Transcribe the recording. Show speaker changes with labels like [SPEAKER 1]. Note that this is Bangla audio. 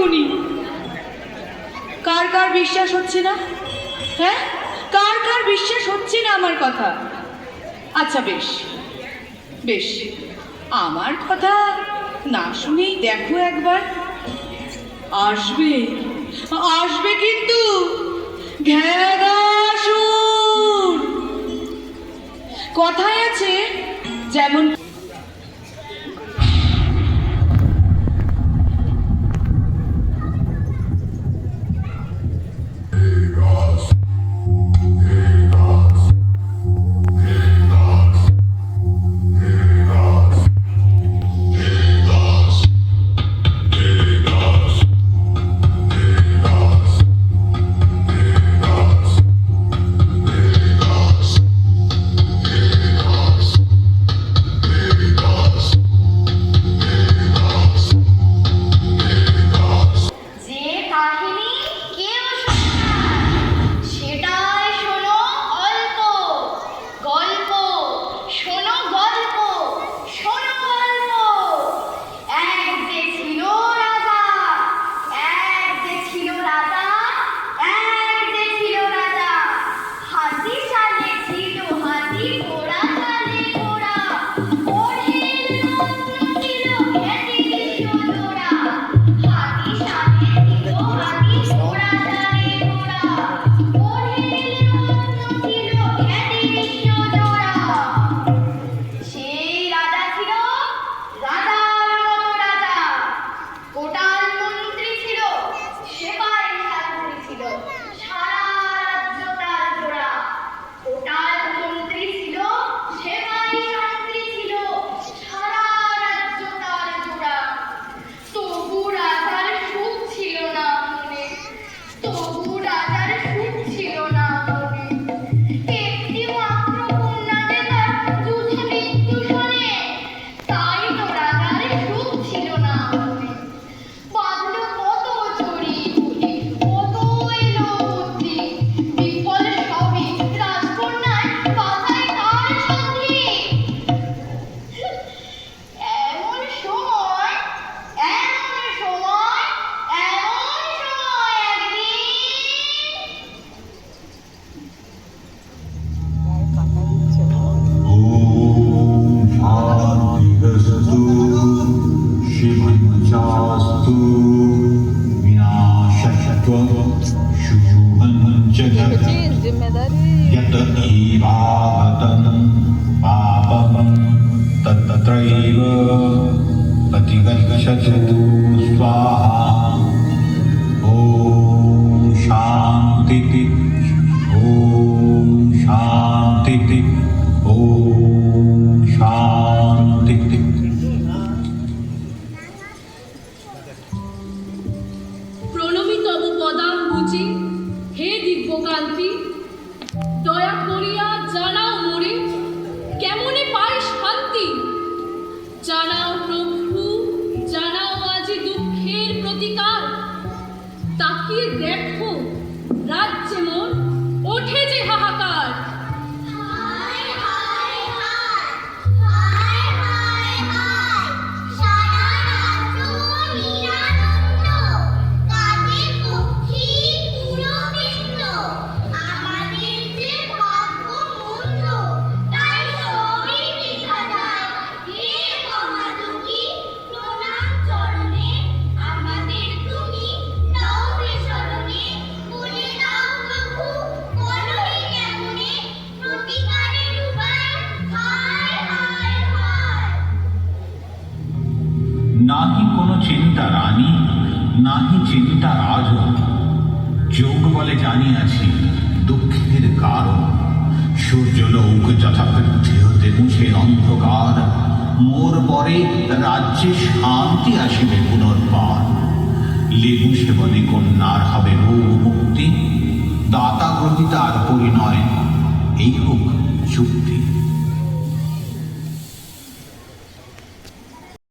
[SPEAKER 1] এক্ষুনি। কার কার বিশ্বাস হচ্ছে না? হ্যাঁ, কার কার বিশ্বাস হচ্ছে না আমার কথা? আচ্ছা বেশ বেশ, আমার কথা না শুনেই দেখো একবার। আসবে আসবে কিন্তু ঘেরাসুর। কথায় আছে যেমন
[SPEAKER 2] নাহি কোনো চিন্তা রানী, নাহি চিন্তা রাজ। যোগ বলে জানিয়াছি দুঃখের কারণ। সূর্যলোক যথাকৃত্যে হতে মুছে অন্ধকার। মোর পরে রাজ্যে শান্তি আসিবে পুনর্বার। লেবু সেবনে কন্যার হবে রোগ মুক্তি। দাতা গ্রহিতার পরিণয় এই হোক চুক্তি।